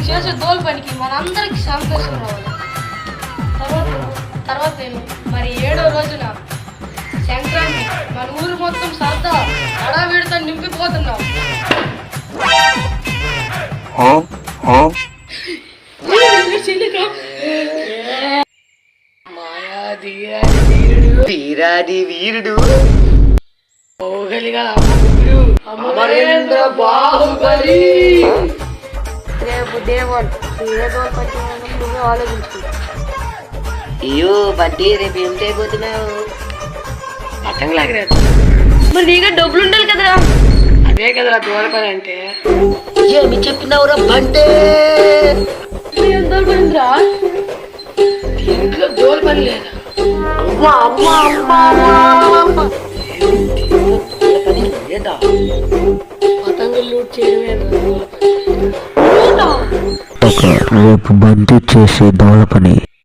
చేసే దోలు పనికి మనందరికి సంతోషం రావాలి. తర్వాత మరి 7వ రోజున సంక్రాంతి మన ఊరు మొత్తం సరదా హడావిడితో నింపిపోతున్నాం. తీరాది వీరుడు బాహుబలి రేపు దేవన్ నువ్వే ఆలోచించు. అయ్యో బడ్డీ రేపు ఏం చేయబోతున్నావు? మరి నీగా డబ్బులు ఉండాలి కదరా. అదే కదరా దూర పని అంటే. ఏమి చెప్పినావురా బంటే? ఎంత పనిరా? ఇంట్లో దూర పని లేదా? పతంగులు లూట్ చేయడమే. రేపు బంతి చేసే దోల పని.